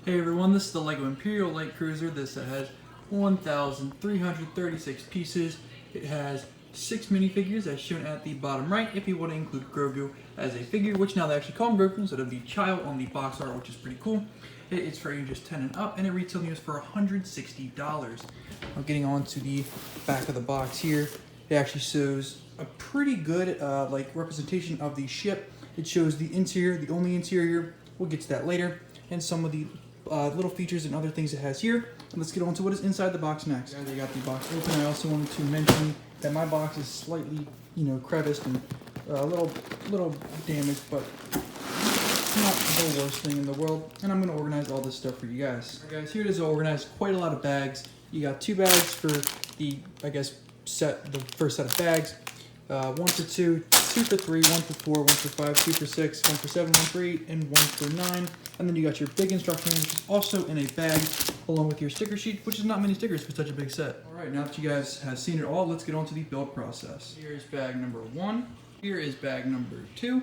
Hey everyone, this is the LEGO Imperial Light Cruiser. This set has 1,336 pieces. It has 6 minifigures as shown at the bottom right if you want to include Grogu as a figure, which now they actually call him Grogu instead of the child on the box art, which is pretty cool. It's for ages 10 and up, and it retailing us for $160. Now getting on to the back of the box here, it actually shows a pretty good representation of the ship. It shows the interior, the only interior. We'll get to that later, and some of the little features and other things it has here. And let's get on to what is inside the box next. Guys, I got the box open. I also wanted to mention that my box is slightly, creviced and a little damaged, but not the worst thing in the world. And I'm gonna organize all this stuff for you guys. All right, guys, here it is organized. Quite a lot of bags. You got 2 bags for the, the first set of bags. 1 for 2, 2 for 3, 1 for 4, 1 for 5, 2 for 6, 1 for 7, 1 for 8, and 1 for 9. And then you got your big instruction manual, which is also in a bag, along with your sticker sheet, which is not many stickers for such a big set. All right, now that you guys have seen it all, let's get on to the build process. Here is bag number 1. Here is bag number 2.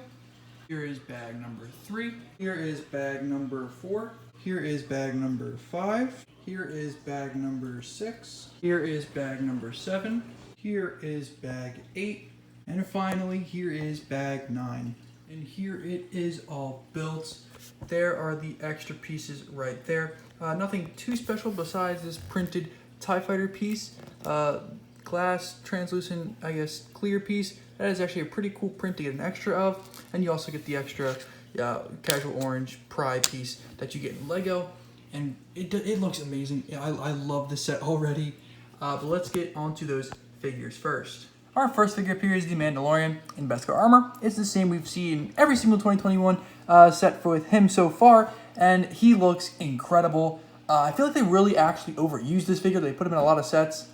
Here is bag number 3. Here is bag number 4. Here is bag number 5. Here is bag number 6. Here is bag number 7. Here is bag 8. And finally, here is bag 9. And here it is all built. There are the extra pieces right there. Nothing too special besides this printed TIE Fighter piece. Glass, translucent, clear piece. That is actually a pretty cool print to get an extra of. And you also get the extra casual orange Pride piece that you get in LEGO. And it looks amazing. I love this set already. But let's get onto those figures first. Our first figure up here is the Mandalorian in Beskar armor. It's the same we've seen in every single 2021 set with him so far, and he looks incredible. I feel like they really actually overused this figure. They put him in a lot of sets,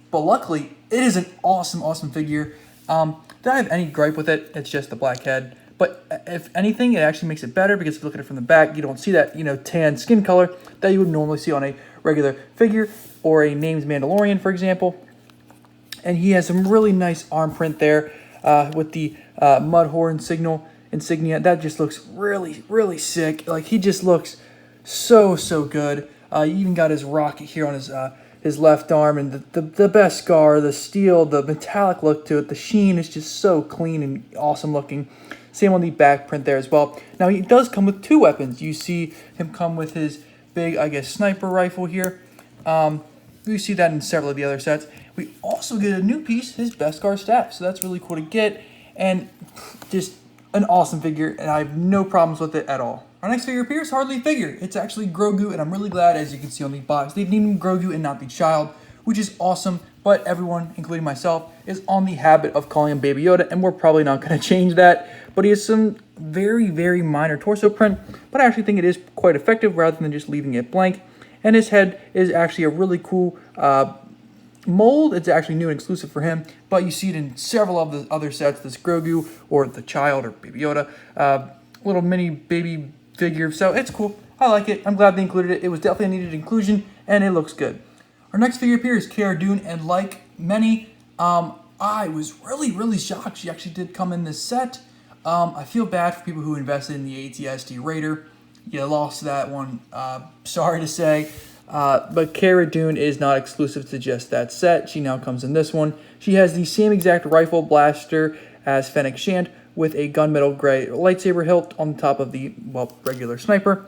but luckily, it is an awesome figure. Don't have any gripe with it. It's just the black head. But if anything, it actually makes it better because if you look at it from the back, you don't see that, tan skin color that you would normally see on a regular figure or a named Mandalorian, for example. And he has some really nice arm print there with the Mudhorn insignia. That just looks really sick. Like, he just looks so good. You even got his rocket here on his left arm, and the Beskar, the steel, the metallic look to it. The sheen is just so clean and awesome looking. Same on the back print there as well. Now, he does come with 2 weapons. You see him come with his big, sniper rifle here. You see that in several of the other sets. We also get a new piece, his Beskar staff. So that's really cool to get. And just an awesome figure. And I have no problems with it at all. Our next figure appears hardly a figure. It's actually Grogu. And I'm really glad, as you can see on the box, they've named him Grogu and not the child, which is awesome. But everyone, including myself, is on the habit of calling him Baby Yoda. And we're probably not going to change that. But he has some very minor torso print. But I actually think it is quite effective rather than just leaving it blank. And his head is actually a really cool mold. It's actually new and exclusive for him, but you see it in several of the other sets, this Grogu or the child or Baby Yoda, little mini baby figure. So it's cool. I like it. I'm glad they included it. It was definitely a needed inclusion, and it looks good. Our next figure here is Cara Dune, and like many, I was really shocked she actually did come in this set. I feel bad for people who invested in the ATST Raider. You lost that one, sorry to say. But Cara Dune is not exclusive to just that set. She now comes in this one. She has the same exact rifle blaster as Fennec Shand with a gunmetal gray lightsaber hilt on the top of the, regular sniper.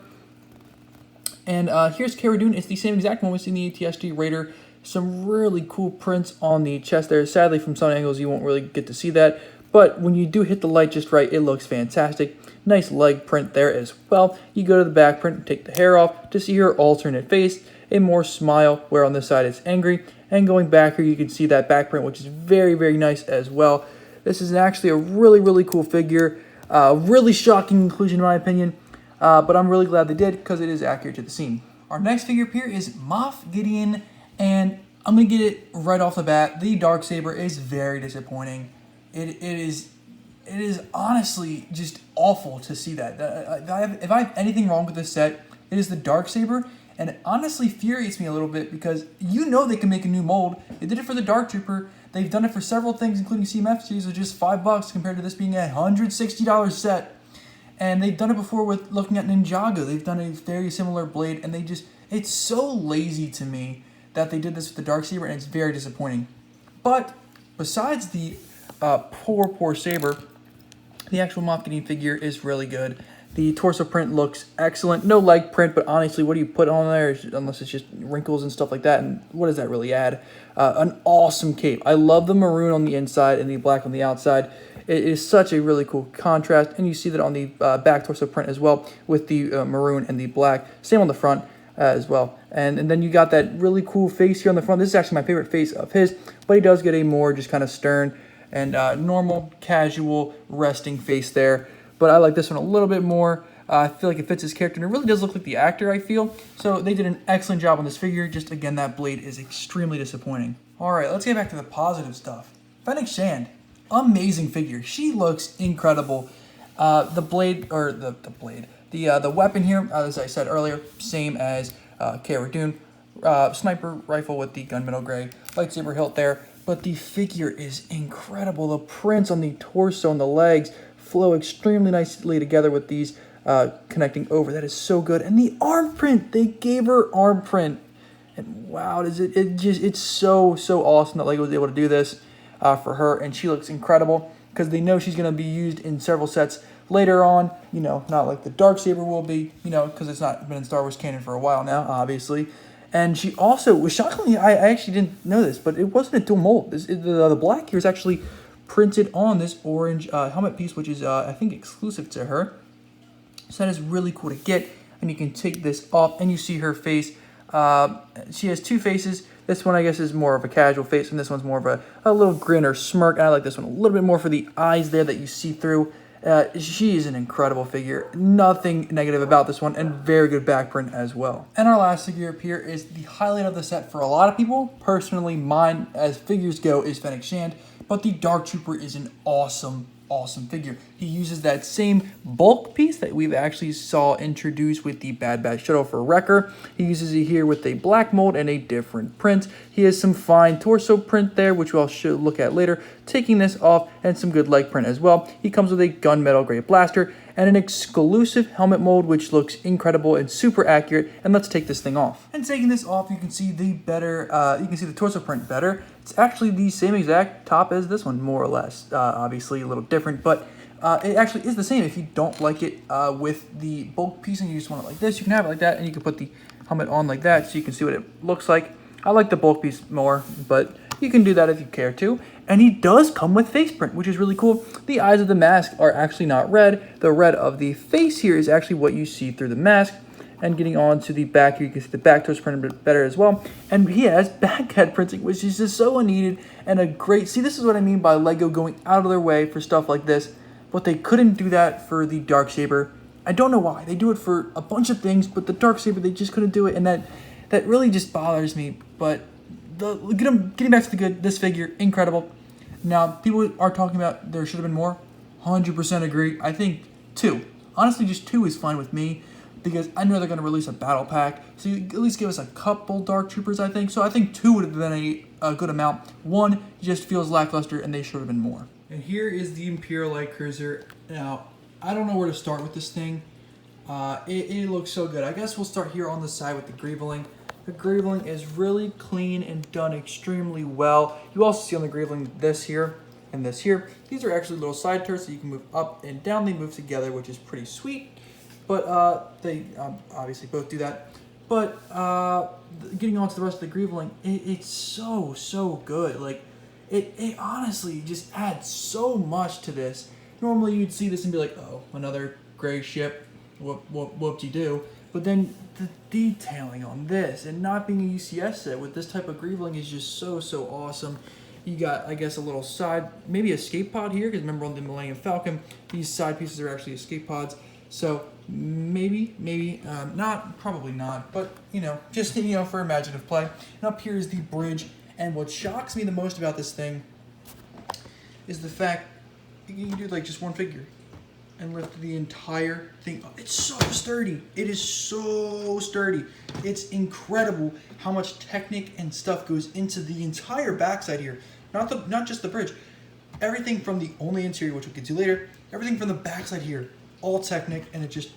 And here's Cara Dune. It's the same exact one we see in the ATST Raider. Some really cool prints on the chest there. Sadly, from some angles, you won't really get to see that. But when you do hit the light just right, it looks fantastic. Nice leg print there as well. You go to the back print and take the hair off to see her alternate face. A more smile, where on this side it's angry. And going back here, you can see that back print, which is very nice as well. This is actually a really cool figure. Really shocking inclusion in my opinion. But I'm really glad they did because it is accurate to the scene. Our next figure here is Moff Gideon. And I'm going to get it right off the bat. The Darksaber is very disappointing. It is honestly just awful to see that. If I have anything wrong with this set, it is the Darksaber, and it honestly infuriates me a little bit because they can make a new mold. They did it for the Dark Trooper. They've done it for several things, including CMF series, with just $5 compared to this being a $160 set. And they've done it before with looking at Ninjago. They've done a very similar blade, and it's so lazy to me that they did this with the Darksaber, and it's very disappointing. But besides the poor Saber, the actual Moff Gideon figure is really good. The torso print looks excellent. No leg print, but honestly, what do you put on there unless it's just wrinkles and stuff like that? And what does that really add? An awesome cape. I love the maroon on the inside and the black on the outside. It is such a really cool contrast, and you see that on the back torso print as well with the maroon and the black. Same on the front as well. And then you got that really cool face here on the front. This is actually my favorite face of his, but he does get a more just kind of stern and normal, casual, resting face there. But I like this one a little bit more. I feel like it fits his character, and it really does look like the actor, I feel. So they did an excellent job on this figure. Just, again, that blade is extremely disappointing. All right, let's get back to the positive stuff. Fennec Shand, amazing figure. She looks incredible. The weapon here, as I said earlier, same as Cara Dune. Sniper rifle with the gunmetal gray lightsaber hilt there. But the figure is incredible. The prints on the torso and the legs flow extremely nicely together with these connecting over. That is so good. And the arm print, they gave her arm print. And wow, it's so awesome that LEGO was able to do this for her. And she looks incredible because they know she's going to be used in several sets later on. You know, not like the Darksaber will be, you know, because it's not been in Star Wars canon for a while now, obviously. And she also was shockingly, I actually didn't know this, but it wasn't a dual mold. The black here is actually printed on this orange helmet piece, which is, I think, exclusive to her. So that is really cool to get. And you can take this off, and you see her face. She has two faces. This one, I guess, is more of a casual face, and this one's more of a little grin or smirk. And I like this one a little bit more for the eyes there that you see through. She is an incredible figure. Nothing negative about this one, and very good back print as well. And our last figure up here is the highlight of the set for a lot of people. Personally, mine, as figures go, is Fennec Shand. But the Dark Trooper is an awesome figure. He uses that same bulk piece that we've actually saw introduced with the Bad Batch shuttle for Wrecker. He uses it here with a black mold and a different print. He has some fine torso print there, which we'll look at later. Taking this off, and some good leg print as well. He comes with a gunmetal gray blaster and an exclusive helmet mold, which looks incredible and super accurate. And let's take this thing off. And taking this off, you can see the torso print better. It's actually the same exact top as this one, more or less. Obviously a little different, but it actually is the same. If you don't like it with the bulk piece and you just want it like this, you can have it like that, and you can put the helmet on like that so you can see what it looks like. I like the bulk piece more, but you can do that if you care to. And he does come with face print, which is really cool. The eyes of the mask are actually not red. The red of the face here is actually what you see through the mask. And getting on to the back here, you can see the back toes printed a bit better as well. And he has back head printing, which is just so unneeded and a great... See, this is what I mean by LEGO going out of their way for stuff like this. But they couldn't do that for the Darksaber. I don't know why. They do it for a bunch of things, but the Darksaber, they just couldn't do it. And that really just bothers me. But getting back to the good, this figure, incredible. Now, people are talking about there should have been more. 100% agree. I think 2. Honestly, just 2 is fine with me, because I know they're going to release a battle pack. So you at least give us a couple Dark Troopers, I think. So I think 2 would have been a good amount. 1 just feels lackluster, and they should have been more. And here is the Imperial Light Cruiser. Now, I don't know where to start with this thing. It looks so good. I guess we'll start here on the side with the greeveling. The greeveling is really clean and done extremely well. You also see on the greeveling this here and this here. These are actually little side turrets, so you can move up and down. They move together, which is pretty sweet. But they obviously both do that. But getting on to the rest of the greeveling, it's so good. Like, it honestly just adds so much to this. Normally you'd see this and be like, oh, another gray ship, whoop-de-doo. But then the detailing on this, and not being a UCS set with this type of greeveling, is just so awesome. You got, I guess, a little side, maybe escape pod here, because remember on the Millennium Falcon, these side pieces are actually escape pods. So maybe not, probably not, but just for imaginative play. And up here is the bridge, and what shocks me the most about this thing is the fact you can do like just one figure and lift the entire thing up. It's so sturdy. It is so sturdy. It's incredible how much technique and stuff goes into the entire backside here. Not just the bridge. Everything from the only interior, which we'll get to later, everything from the backside here. all Technic, and it just,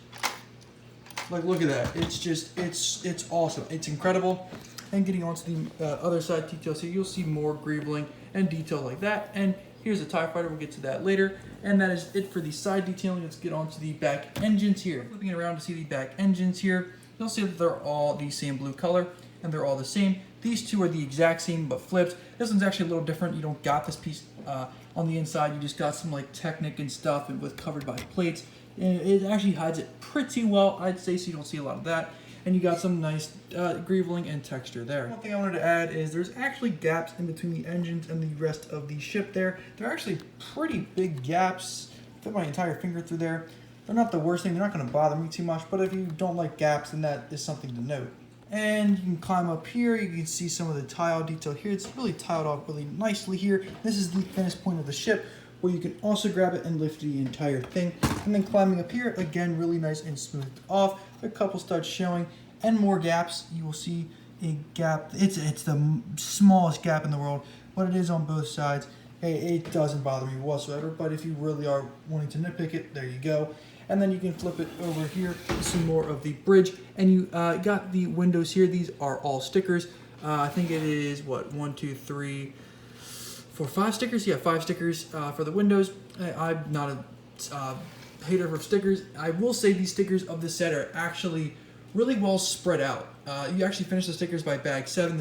like, look at that. It's just, it's awesome. It's incredible. And getting onto the other side details here, you'll see more greebling and detail like that. And here's a TIE Fighter. We'll get to that later. And that is it for the side detailing. Let's get onto the back engines here. Flipping it around to see the back engines here, you'll see that they're all the same blue color, and they're all the same. These two are the exact same, but flipped. This one's actually a little different. You don't got this piece on the inside. You just got some like Technic and stuff, and with covered by plates. And it actually hides it pretty well, I'd say, so you don't see a lot of that. And you got some nice greebling and texture there. One thing I wanted to add is there's actually gaps in between the engines and the rest of the ship there. They're actually pretty big gaps. Fit my entire finger through there. They're not the worst thing. They're not going to bother me too much, but if you don't like gaps, then that is something to note. And you can climb up here. You can see some of the tile detail here. It's really tiled off really nicely here. This is the thinnest point of the ship, where you can also grab it and lift the entire thing. And then climbing up here, again, really nice and smoothed off. A couple studs showing, and more gaps. You will see a gap. It's the smallest gap in the world, but it is on both sides. It doesn't bother me whatsoever, but if you really are wanting to nitpick it, there you go. And then you can flip it over here to see more of the bridge. And you got the windows here. These are all stickers. I think it is, what, 1, 2, 3, 4, 5 stickers? Yeah, 5 stickers for the windows. I'm not a hater of stickers. I will say these stickers of this set are actually really well spread out. You actually finish the stickers by bag 7.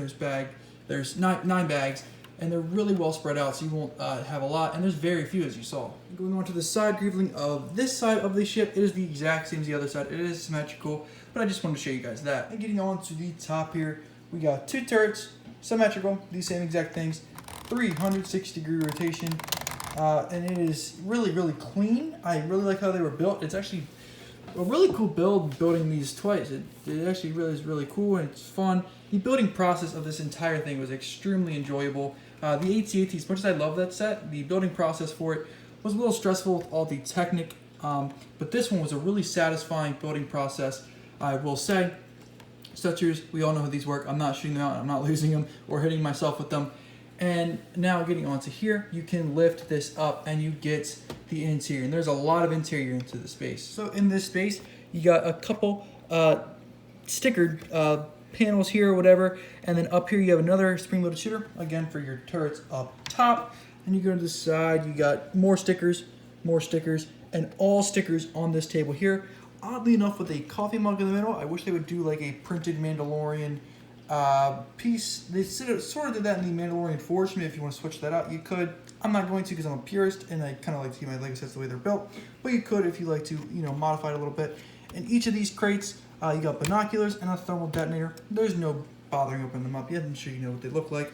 There's 9 bags, and they're really well spread out, so you won't have a lot, and there's very few, as you saw. Going on to the side greebling of this side of the ship, it is the exact same as the other side. It is symmetrical, but I just wanted to show you guys that. And getting on to the top here, we got 2 turrets, symmetrical, these same exact things, 360-degree rotation, and it is really, really clean. I really like how they were built. It's actually a really cool building these twice. It actually really is really cool, and it's fun. The building process of this entire thing was extremely enjoyable. The AT-AT, as much as I love that set, the building process for it was a little stressful with all the Technic, but this one was a really satisfying building process, I will say. Stutchers, we all know how these work. I'm not shooting them out, I'm not losing them or hitting myself with them. And now getting onto here, you can lift this up and you get the interior. And there's a lot of interior into the space. So in this space, you got a couple stickered panels here or whatever. And then up here, you have another spring-loaded shooter, again, for your turrets up top. And you go to the side, you got more stickers, and all stickers on this table here. Oddly enough, with a coffee mug in the middle, I wish they would do like a printed Mandalorian piece. They sort of did that in the Mandalorian Forge. Maybe if you want to switch that out, you could. I'm not going to because I'm a purist and I kind of like to keep my Lego sets the way they're built. But you could if you like to, modify it a little bit. In each of these crates, you got binoculars and a thermal detonator. There's no bothering opening them up yet. I'm sure you know what they look like.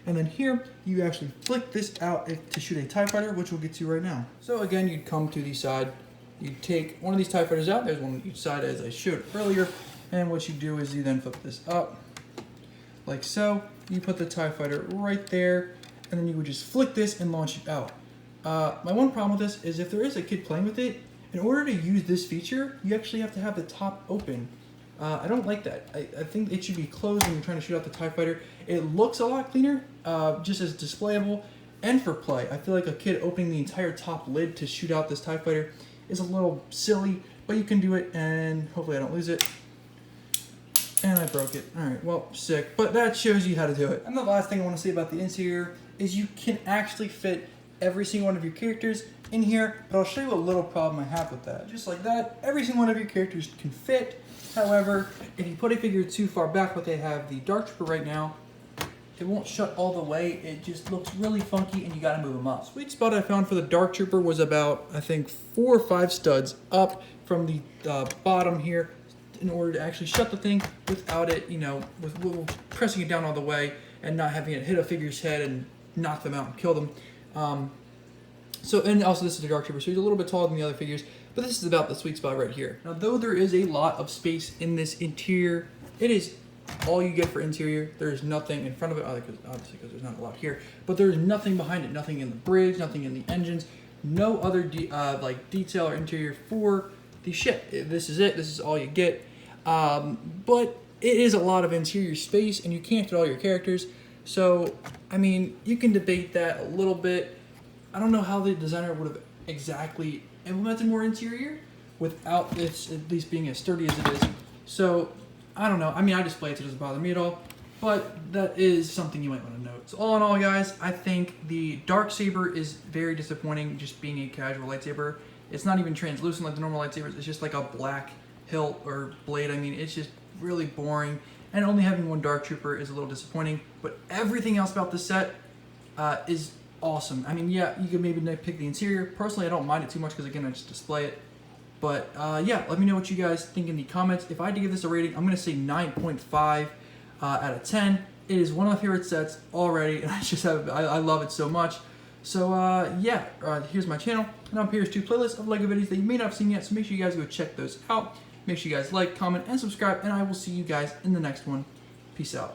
And then here, you actually flick this out to shoot a TIE Fighter, which we'll get to right now. So again, you'd come to the side. You'd take one of these TIE Fighters out. There's one on each side, as I showed earlier. And what you do is you then flip this up, like so. You put the TIE Fighter right there, and then you would just flick this and launch it out. My one problem with this is if there is a kid playing with it, in order to use this feature, you actually have to have the top open. I don't like that. I think it should be closed when you're trying to shoot out the TIE Fighter. It looks a lot cleaner, just as displayable and for play. I feel like a kid opening the entire top lid to shoot out this TIE Fighter is a little silly, but you can do it, and hopefully I don't lose it. And I broke it. Alright, well, sick. But that shows you how to do it. And the last thing I want to say about the interior is you can actually fit every single one of your characters in here, but I'll show you a little problem I have with that. Just like that, every single one of your characters can fit. However, if you put a figure too far back, like I have the Dark Trooper right now, it won't shut all the way. It just looks really funky, and you gotta move them up. Sweet spot I found for the Dark Trooper was about, I think, 4 or 5 studs up from the bottom here in order to actually shut the thing without it, with pressing it down all the way and not having it hit a figure's head and knock them out and kill them. And also this is the Dark Trooper, so he's a little bit taller than the other figures, but this is about the sweet spot right here. Now, though there is a lot of space in this interior, it is all you get for interior. There's nothing in front of it, obviously because there's not a lot here, but there's nothing behind it, nothing in the bridge, nothing in the engines, no other detail or interior for the ship. This is it, this is all you get. But it is a lot of interior space, and you can't fit all your characters, so, I mean, you can debate that a little bit. I don't know how the designer would have exactly implemented more interior, without this at least being as sturdy as it is. So, I don't know. I mean, I display it so it doesn't bother me at all. But that is something you might want to note. So all in all, guys, I think the dark saber is very disappointing just being a casual lightsaber. It's not even translucent like the normal lightsabers. It's just like a black hilt or blade. I mean, it's just really boring. And only having one dark trooper is a little disappointing. But everything else about the set is awesome. I mean, yeah, you could maybe pick the interior. Personally, I don't mind it too much because, again, I just display it. But yeah, let me know what you guys think in the comments. If I had to give this a rating, I'm going to say 9.5. Out of 10. It is one of my favorite sets already, and I love it so much. So yeah, here's my channel, and up here is 2 playlists of LEGO videos that you may not have seen yet, so make sure you guys go check those out. Make sure you guys like, comment, and subscribe, and I will see you guys in the next one. Peace out.